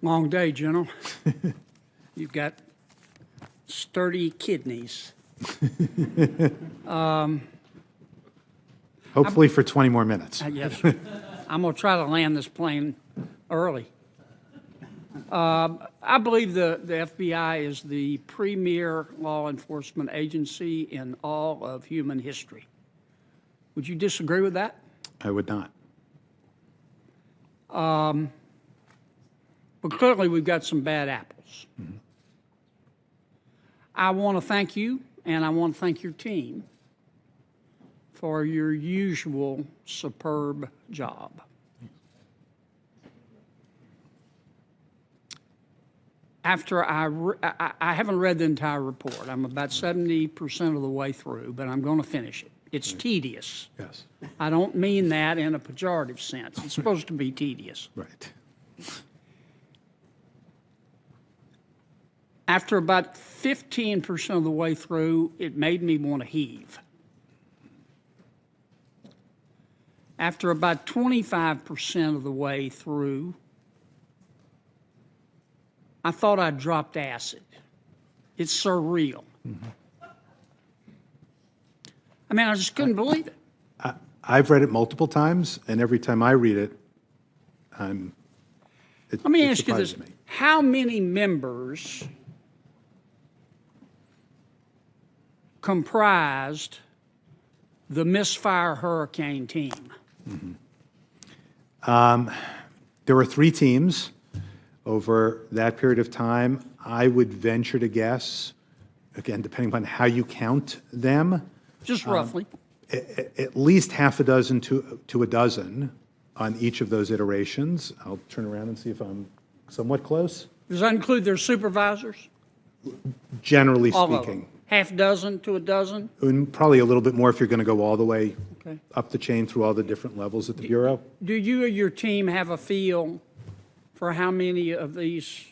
Long day, General. You've got sturdy kidneys. Hopefully for 20 more minutes. Yes, sir. I'm going to try to land this plane early. I believe the FBI is the premier law enforcement agency in all of human history. Would you disagree with that? I would not. But clearly we've got some bad apples. Mm-hmm. I want to thank you, and I want to thank your team for your usual superb job. After I haven't read the entire report. I'm about 70% of the way through, but I'm going to finish it. It's tedious. Yes. I don't mean that in a pejorative sense. It's supposed to be tedious. Right. After about 15% of the way through, it made me want to heave. After about 25% of the way through, I thought I'd dropped acid. It's surreal. Mm-hmm. I mean, I just couldn't believe it. I've read it multiple times, and every time I read it, Let me ask you this. How many members comprised the misfire hurricane team? Mm-hmm. There were 3 teams over that period of time. I would venture to guess, again, depending on how you count them, just roughly, at least half a dozen to a dozen on each of those iterations. I'll turn around and see if I'm somewhat close. Does that include their supervisors? Generally all speaking. Of them. Half dozen to a dozen? And probably a little bit more if you're going to go all the way okay. up the chain through all the different levels at the Bureau. Do you or your team have a feel for how many of these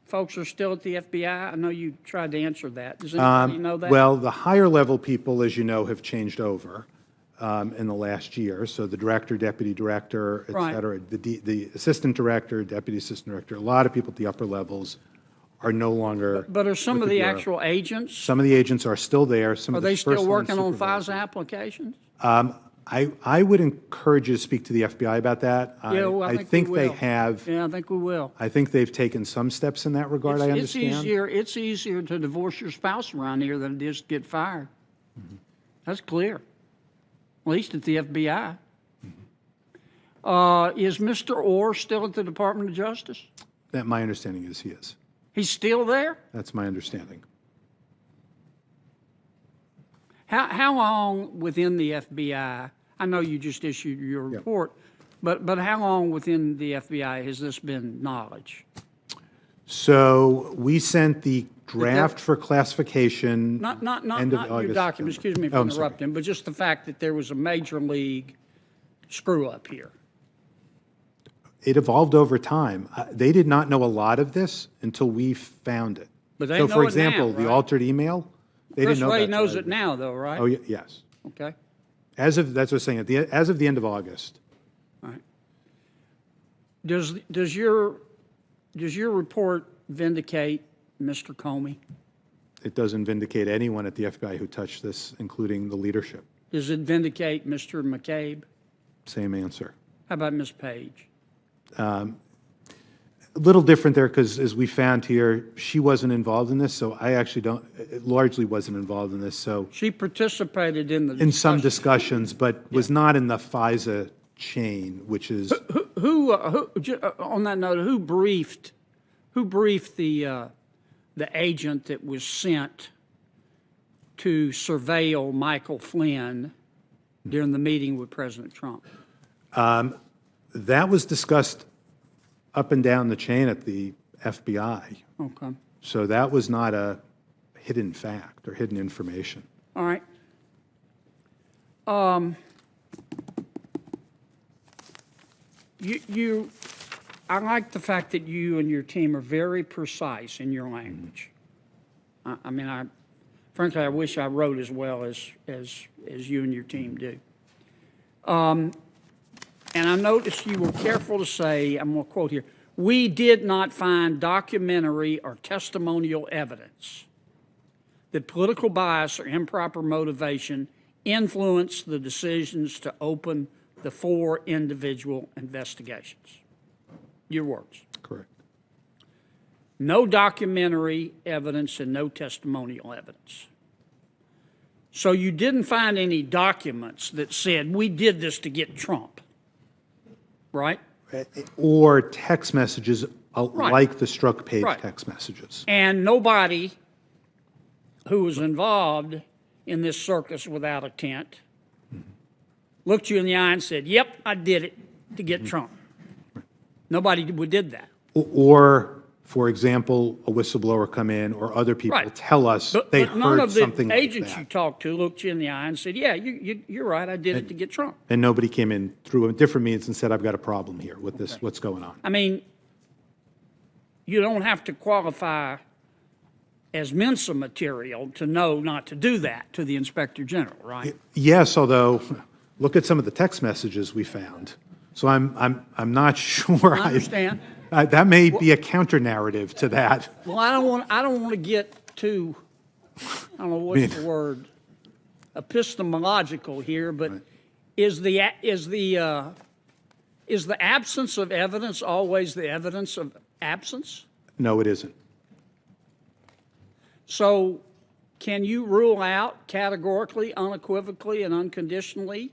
folks are still at the FBI? I know you tried to answer that. Does anybody know that? Well, the higher level people, as you know, have changed over in the last year. So the director, deputy director, et cetera, the assistant director, deputy assistant director, a lot of people at the upper levels are no longer. But are some of the actual agents? Some of the agents are still there. Some are of the they still working on FISA applications? I would encourage you to speak to the FBI about that. Yeah, well, I think they have. Yeah, I think we will. I think they've taken some steps in that regard. I understand. It's easier to divorce your spouse around here than it is to get fired. Mm-hmm. That's clear. At least at the FBI. Mm-hmm. Is Mr. Orr still at the Department of Justice? That my understanding is he is. He's still there? That's my understanding. How long within the FBI? I know you just issued your report, but how long within the FBI has this been knowledge? So we sent the draft for classification. Not your document. Excuse me for interrupting, but just the fact that there was a major league screw up here. It evolved over time. They did not know a lot of this until we found it. But they so, know for it example, now, right? the altered email. They Chris didn't know Ray knows it now, though, right? Oh, yes. Okay. That's what I was saying. As of the end of August. All right. Does your report vindicate Mr. Comey? It doesn't vindicate anyone at the FBI who touched this, including the leadership. Does it vindicate Mr. McCabe? Same answer. How about Ms. Page? A little different there because, as we found here, she wasn't involved in this, so I actually largely wasn't involved in this. So she participated in the in some discussions, but was not in the FISA chain, which is who on that note, who briefed the agent that was sent to surveil Michael Flynn during the meeting with President Trump? That was discussed up and down the chain at the FBI. Okay. So that was not a hidden fact or hidden information. All right. I like the fact that you and your team are very precise in your language. I mean, frankly, I wish I wrote as well as you and your team do. And I noticed you were careful to say, I'm going to quote here, we did not find documentary or testimonial evidence that political bias or improper motivation influenced the decisions to open the 4 individual investigations. Your words. Correct. No documentary evidence and no testimonial evidence. So you didn't find any documents that said, we did this to get Trump, right? Or text messages Right. like the struck page Right. text messages. And nobody who was involved in this circus without a tent looked you in the eye and said, yep, I did it to get Trump. Nobody did that. Or, for example, a whistleblower come in or other people Right. tell us they But none heard of the something like agents you that. talked to looked you in the eye and said, yeah, you're right, I did it to get Trump. And nobody came in through a different means and said, I've got a problem here with this, what's going on. I mean, you don't have to qualify as Mensa material to know not to do that to the Inspector General, right? Yes, although, look at some of the text messages we found. So I'm not sure. I understand. That may be a counter narrative to that. Well, I don't want to get too, I don't know what's the word, epistemological here, but is the absence of evidence always the evidence of absence? No, it isn't. So can you rule out categorically, unequivocally, and unconditionally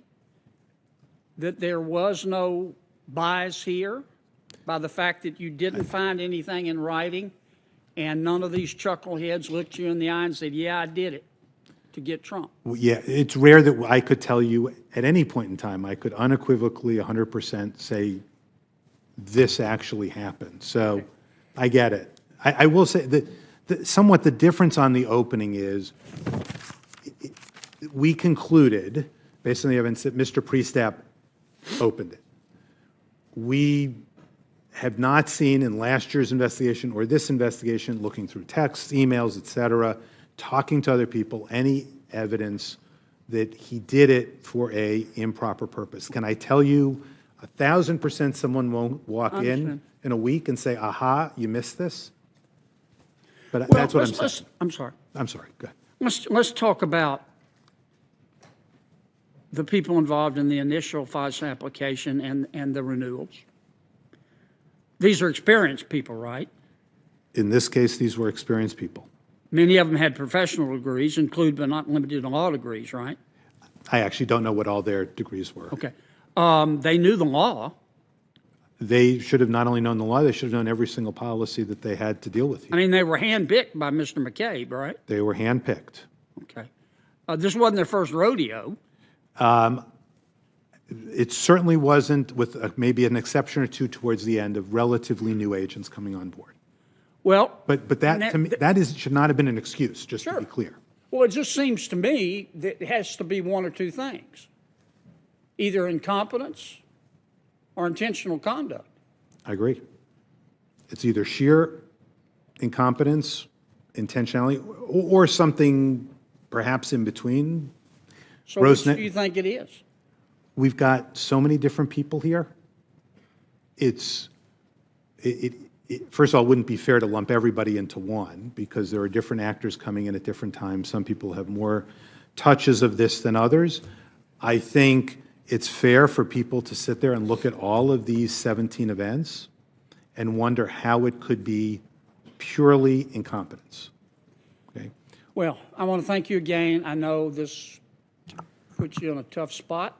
that there was no bias here by the fact that you didn't find anything in writing and none of these chuckleheads looked you in the eye and said, yeah, I did it to get Trump? Well, yeah, it's rare that I could tell you at any point in time, I could unequivocally 100% say this actually happened. So Okay. I get it. I will say that somewhat the difference on the opening is we concluded, based on the evidence, that Mr. Priestap opened it. We have not seen in last year's investigation or this investigation, looking through texts, emails, et cetera, talking to other people, any evidence that he did it for a improper purpose. Can I tell you 1,000% someone won't walk in a week and say, aha, you missed this? But Well, that's what I'm saying. I'm sorry. I'm sorry, go ahead. Let's talk about the people involved in the initial FOSS application and the renewals. These are experienced people, right? In this case, these were experienced people. Many of them had professional degrees, include but not limited to law degrees, right? I actually don't know what all their degrees were. Okay. They knew the law. They should have not only known the law, they should have known every single policy that they had to deal with. I mean, they were handpicked by Mr. McCabe, right? They were handpicked. Okay. This wasn't their first rodeo. It certainly wasn't, with maybe an exception or two towards the end, of relatively new agents coming on board. Well, But that, to me, should not have been an excuse, just to be clear. well, it just seems to me that it has to be one or two things. Either incompetence or intentional conduct. I agree. It's either sheer incompetence, intentionality, or something perhaps in between. So which Rosnet- do you think it is? We've got so many different people here. First of all, it wouldn't be fair to lump everybody into one because there are different actors coming in at different times. Some people have more touches of this than others. I think it's fair for people to sit there and look at all of these 17 events and wonder how it could be purely incompetence. Okay? Well, I want to thank you again. I know this puts you in a tough spot.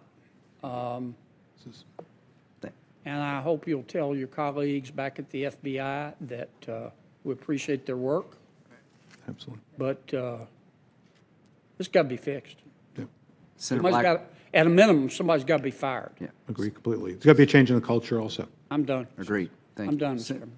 And I hope you'll tell your colleagues back at the FBI that we appreciate their work, Absolutely. but this got to be fixed. Yeah. Senator Somebody's Black, got, at a minimum, somebody's got to be fired. yeah, Agree completely. There's got to be a change in the culture also. I'm done. agreed. Thank I'm you. done, Mr. Chairman.